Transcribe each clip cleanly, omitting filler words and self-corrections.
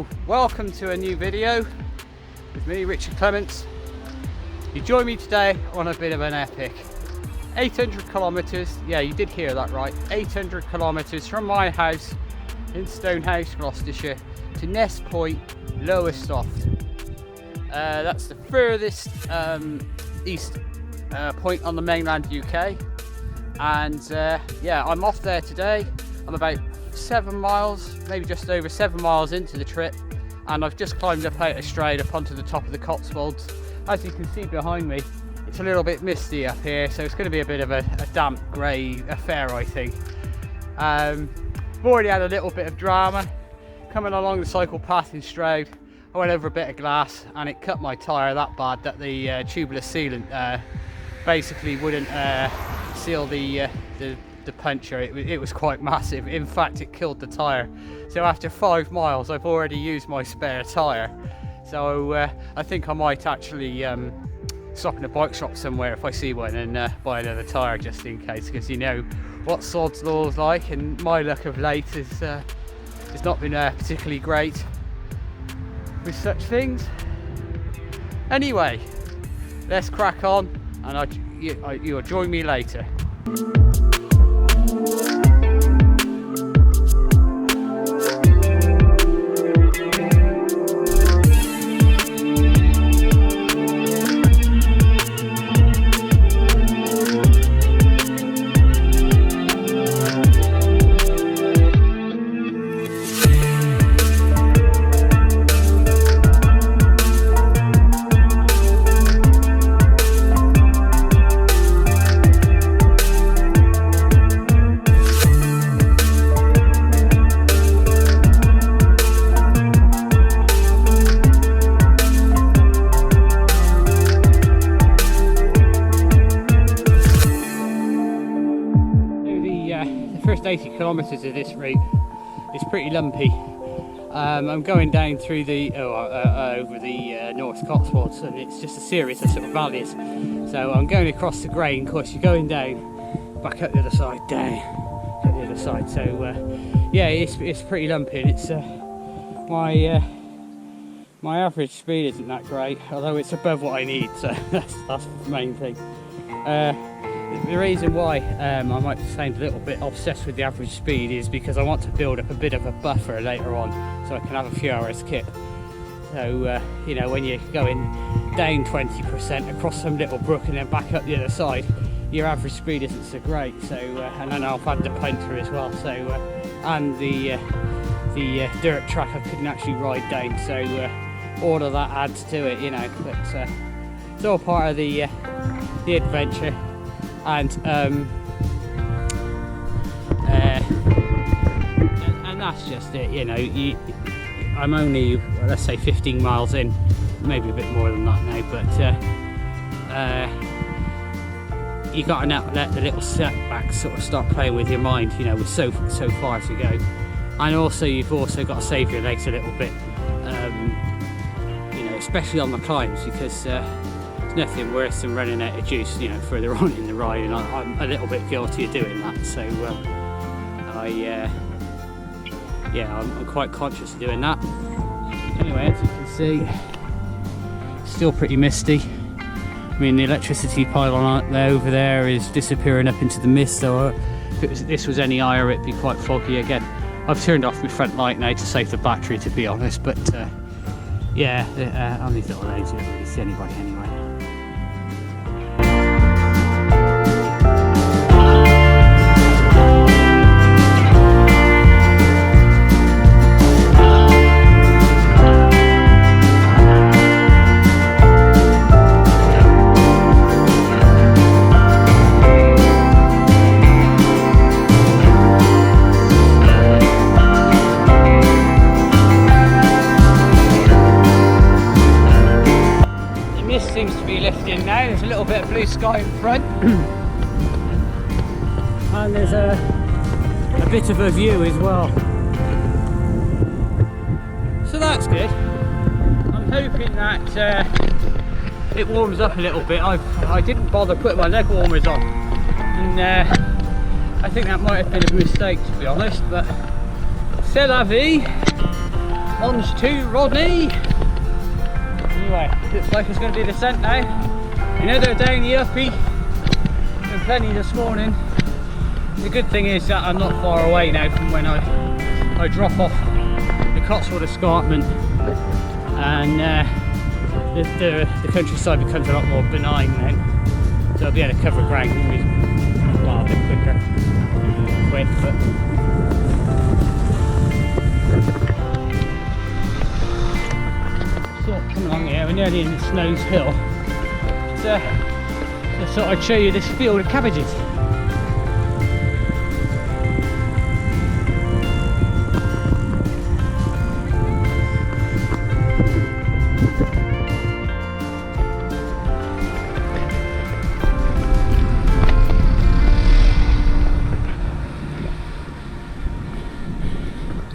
Hello, welcome to a new video with me, Richard Clements. You join me today on a bit of an epic 800 kilometers, yeah, you did hear that right, 800 kilometers from my house in Stonehouse, Gloucestershire to Ness Point, Lowestoft. That's the furthest east point on the mainland UK, and yeah, I'm off there today. I'm about 7 miles, maybe just over 7 miles into the trip, and I've just climbed up out a straight up onto the top of the Cotswolds. As you can see behind me, it's a little bit misty up here, so it's going to be a bit of a damp grey affair, I think. I've already had a little bit of drama coming along the cycle path in Stroud. I went over a bit of glass and it cut my tyre that bad that the tubeless sealant basically wouldn't seal the puncture. It was quite massive. In fact, it killed the tyre. So after 5 miles, I've already used my spare tyre. So I think I might actually stop in a bike shop somewhere if I see one and buy another tyre just in case, because you know what sod's law's like, and my luck of late has not been particularly great with such things. Anyway, let's crack on, and you'll join me later. First 80 kilometers of this route is pretty lumpy. I'm going down through the over the North Cotswolds, and it's just a series of sort of valleys. So I'm going across the grain. Of course, you're going down, back up the other side, down, up the other side. So yeah, it's pretty lumpy. And it's my average speed isn't that great, although it's above what I need. So that's the main thing. The reason why I might sound a little bit obsessed with the average speed is because I want to build up a bit of a buffer later on, so I can have a few hours kit. So you know, when you're going down 20% across some little brook and then back up the other side, your average speed isn't so great. So and then I've had the punter as well, so and the dirt track I couldn't actually ride down, so all of that adds to it, you know. But it's all part of the adventure. And that's just it, you know. I'm only, well, let's say 15 miles in, maybe a bit more than that now, but you got to let the little setbacks sort of start playing with your mind, you know, with so far to go. And also you've also got to save your legs a little bit, you know, especially on the climbs, because there's nothing worse than running out of juice, you know, further on in the ride, and I'm a little bit guilty of doing that. So I'm quite conscious of doing that. Anyway, as you can see, still pretty misty. I mean, the electricity pylon over there is disappearing up into the mist, so if this was any higher, it'd be quite foggy again. I've turned off my front light now to save the battery, to be honest, but yeah, on these little roads you don't really see anybody anyway. Seems to be lifting now. There's a little bit of blue sky in front and there's a bit of a view as well, so that's good. I'm hoping that it warms up a little bit. I didn't bother putting my leg warmers on, and I think that might have been a mistake, to be honest, but c'est la vie. On to Rodney. Anyway, looks like it's going to be a descent now. Another down the uppie. Been plenty this morning. The good thing is that I'm not far away now from when I drop off the Cotswold Escarpment, and the countryside becomes a lot more benign then. So I'll be able to cover ground a bit quick, but coming along here, we're nearly in the Snows Hill. So I thought I'd show you this field of cabbages.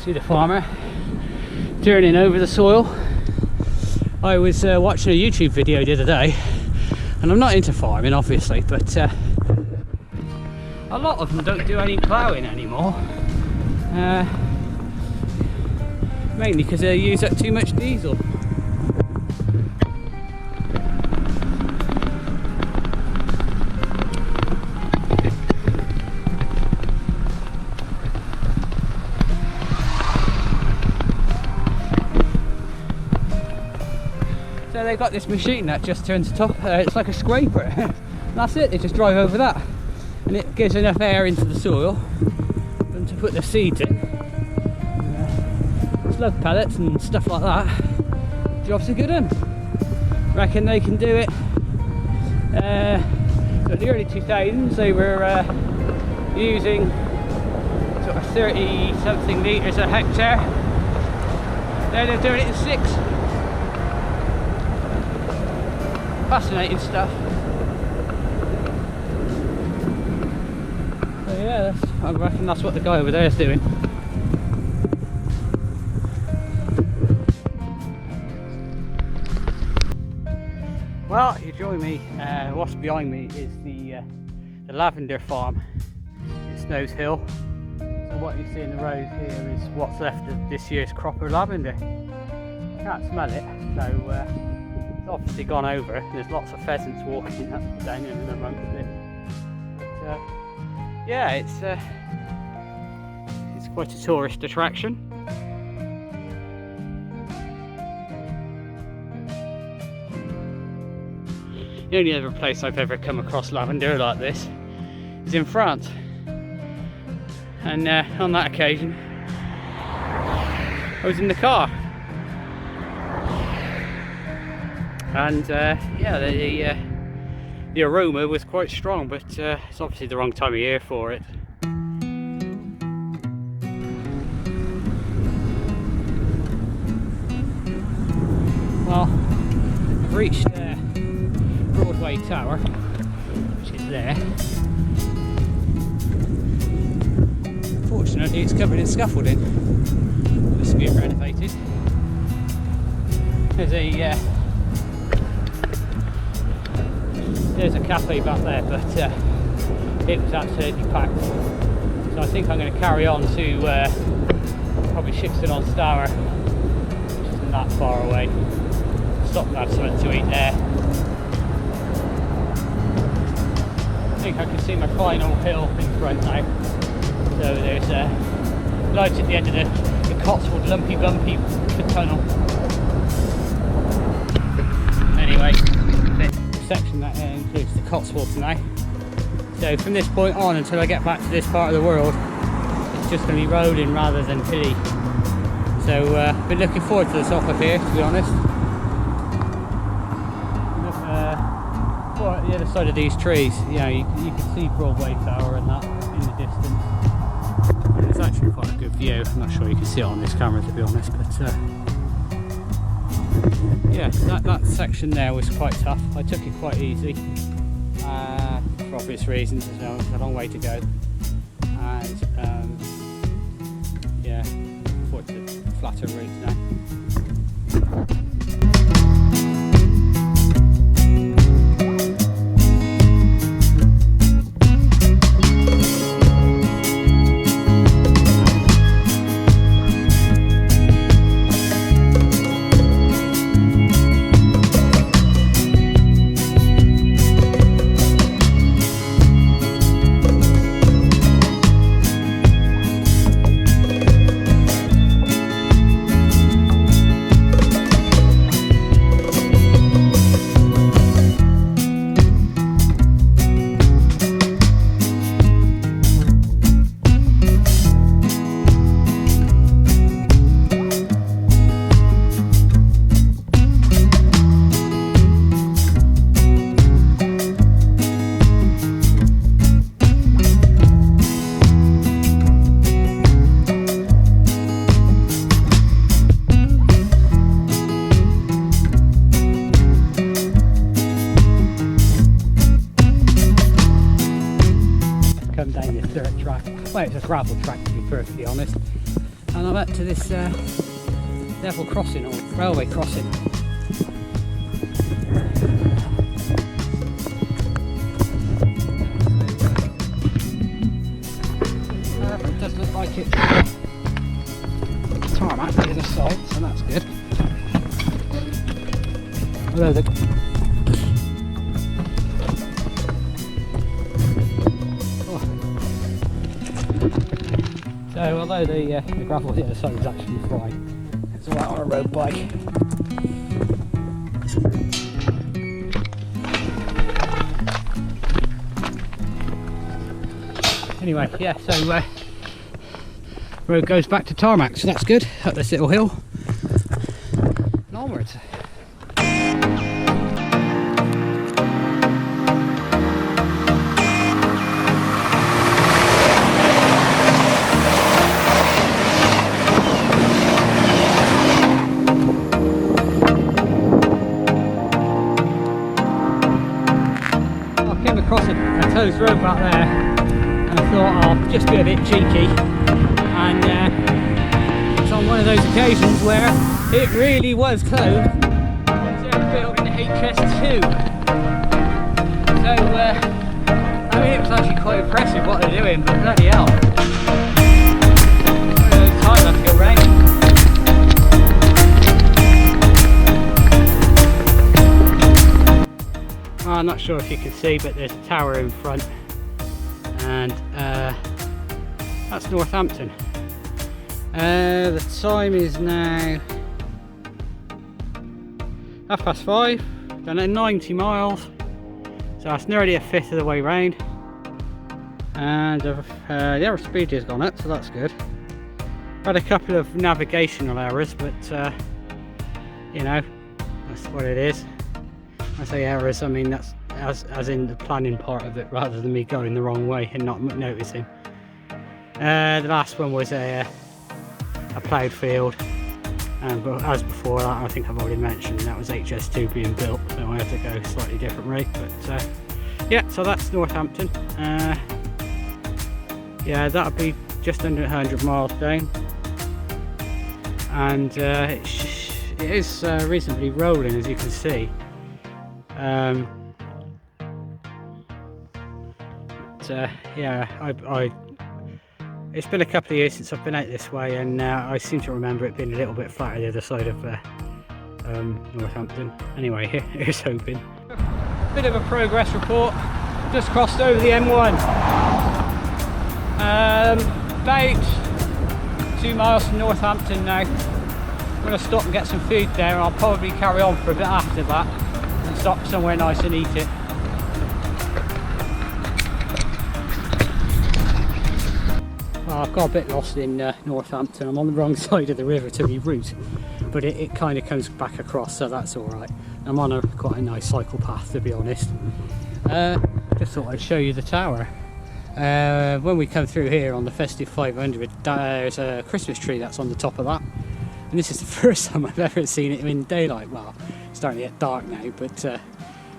See the farmer turning over the soil. I was watching a YouTube video the other day, and I'm not into farming obviously, but a lot of them don't do any ploughing anymore, mainly because they use up too much diesel. So they've got this machine that just turns the top, it's like a scraper. That's it, they just drive over that. And it gives enough air into the soil for them to put the seeds in. Slug pellets and stuff like that. Job's a good one. Reckon they can do it. So in the early 2000s they were using sort of 30 something litres a hectare. Now they're doing it in 6. Fascinating stuff. So yeah, I reckon that's what the guy over there is doing. Well, you join me. What's behind me is the lavender farm in Snows Hill. So what you see in the road here is what's left of this year's crop of lavender. Can't smell it, so it's obviously gone over. There's lots of pheasants walking up down in amongst it. But, yeah, it's quite a tourist attraction. The only other place I've ever come across lavender like this is in France, and on that occasion I was in the car. And yeah, the aroma was quite strong, but it's obviously the wrong time of year for it. Well, I've reached Broadway Tower, which is there. Fortunately, it's covered in scaffolding. This is being renovated. There's a cafe back there, but it was absolutely packed. So I think I'm going to carry on to probably Shixton-on-Stour, which isn't that far away. Stop and have something to eat there. I think I can see my final hill in front now. So there's lights at the end of the Cotswold Lumpy Bumpy tunnel. Anyway, the section that includes the Cotswolds now. So from this point on until I get back to this part of the world, it's just going to be rolling rather than hilly. So I've been looking forward to this off of here, to be honest. At the other side of these trees, you know, you can see Broadway Tower and that in the distance. And it's actually quite a good view. I'm not sure you can see it on this camera, to be honest, but yeah, that section there was quite tough. I took it quite easy for obvious reasons. There's a long way to go, and yeah, forward to flatter routes now. gravel track, to be perfectly honest. And I'm up to this level crossing, or railway crossing. It does look like it's tarmac the other side, so that's good. Although although the gravel on the other side is actually fine, it's alright on a road bike. Anyway, yeah, so road goes back to tarmac, so that's good, up this little hill and onwards. Across a closed road back there, and I thought I'll just be a bit cheeky, and it's on one of those occasions where it really was closed. It's built in HS2, so I mean, it was actually quite impressive what they're doing, but bloody hell, one of those times I have to go round. I'm not sure if you can see, but there's a tower in front, and that's Northampton. The time is now 5:30, done at 90 miles, so that's nearly a fifth of the way round, and the average speed has gone up, so that's good. Had a couple of navigational errors, but you know, that's what it is. I say errors, I mean that's as in the planning part of it, rather than me going the wrong way and not noticing. The last one was a ploughed field, and as before that, I think I've already mentioned, that was HS2 being built, so I had to go a slightly different route. But yeah, so that's Northampton. Yeah, that'll be just under 100 miles down, and it is reasonably rolling, as you can see. Yeah, it's been a couple of years since I've been out this way, and I seem to remember it being a little bit flatter the other side of Northampton. Anyway, here's hoping. Bit of a progress report. Just crossed over the M1. About 2 miles from Northampton now. I'm going to stop and get some food there, and I'll probably carry on for a bit after that and stop somewhere nice and eat it. Well, I've got a bit lost in Northampton. I'm on the wrong side of the river to my route, but it kind of comes back across, so that's alright. I'm on quite a nice cycle path, to be honest. Just thought I'd show you the tower. When we come through here on the Festive 500, there's a Christmas tree that's on the top of that, and this is the first time I've ever seen it in daylight. Well, it's starting to get dark now, but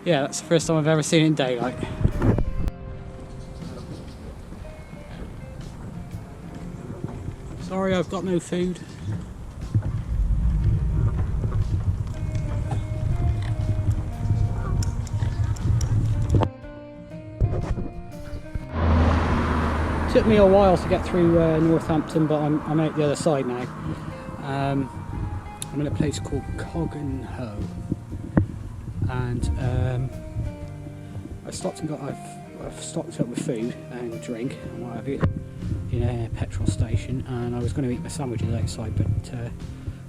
yeah, that's the first time I've ever seen it in daylight. Sorry, I've got no food. Took me a while to get through Northampton, but I'm out the other side now. I'm in a place called Coggenho, and I've stocked up with food and drink and what have you in a petrol station, and I was going to eat my sandwiches outside, but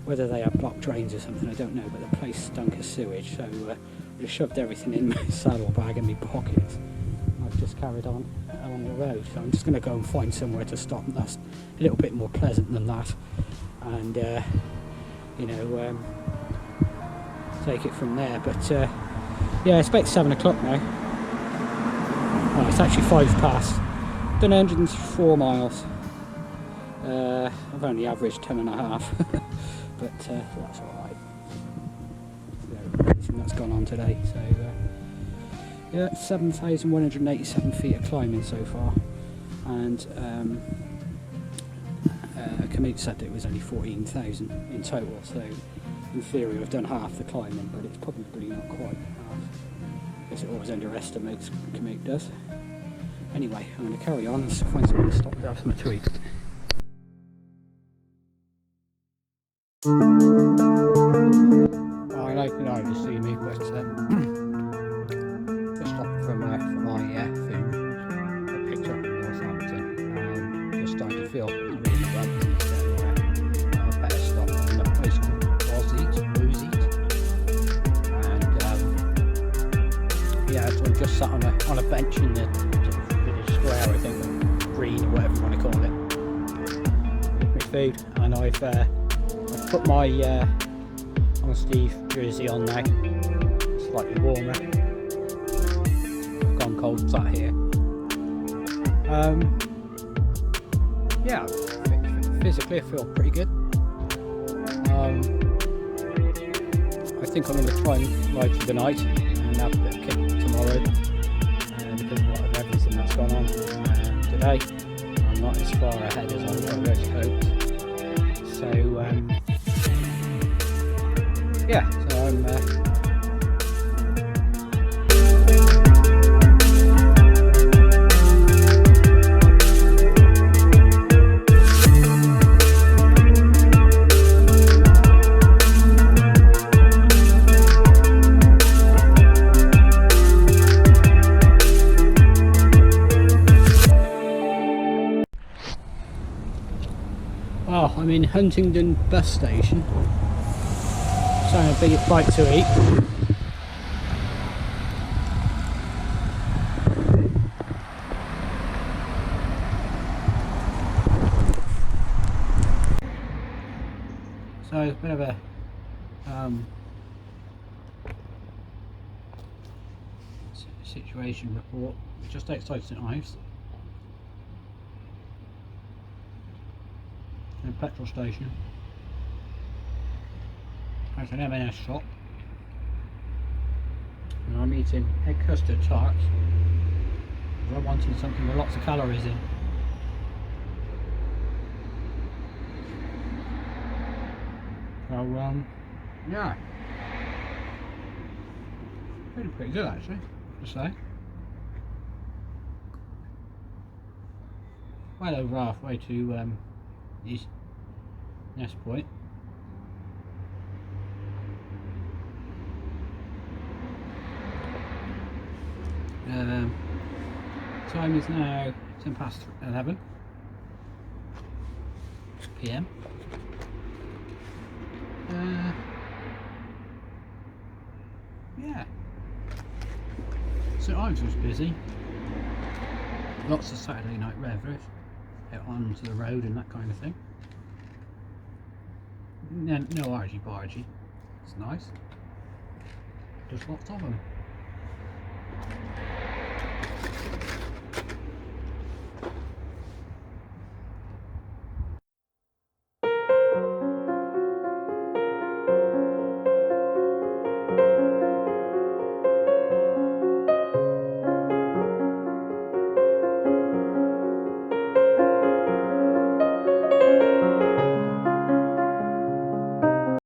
whether they have blocked drains or something I don't know, but the place stunk of sewage, so I just shoved everything in my saddlebag and my pockets. I've just carried on along the road, so I'm just going to go and find somewhere to stop, and that's a little bit more pleasant than that, and you know, take it from there. But yeah, it's about 7 o'clock now. Well, it's actually 5 past. Done 104 miles. I've only averaged 10.5, but that's alright. Everything that's gone on today. So yeah, 7,187 feet of climbing so far, and commute said that it was only 14,000 in total, so in theory I've done half the climbing, but it's probably not quite half, because it always underestimates commute does. Anyway, I'm going to carry on and find somewhere to stop to have something to eat. Well, I know you can hardly see me, but just stopped for my food. I picked up in Northampton. Just starting to feel really grumpy, so I better stop in a place called and yeah, so I'm just sat on a bench in the village square, I think, or green or whatever you want to call it, with my food, and I've put my on Steve jersey on now, slightly warmer. I've gone cold, sat here. Yeah, physically I feel pretty good. I think I'm going to try and ride through the night and have a bit of kick tomorrow, because of everything that's gone on today. I'm not as far ahead as I really hoped. So yeah, so I'm well, I'm in Huntingdon bus station. So a big bite to eat. So it's a bit of a situation report. We're just outside St Ives, in a petrol station. There's an M&S shop, and I'm eating egg custard tarts because I wanted something with lots of calories in. So yeah, pretty good actually, to say. Well over halfway to East Ness Point. Time is now 11 PM. Yeah, St Ives was busy. Lots of Saturday night revvers out onto the road and that kind of thing. No argy bargy. It's nice. Just lots of them.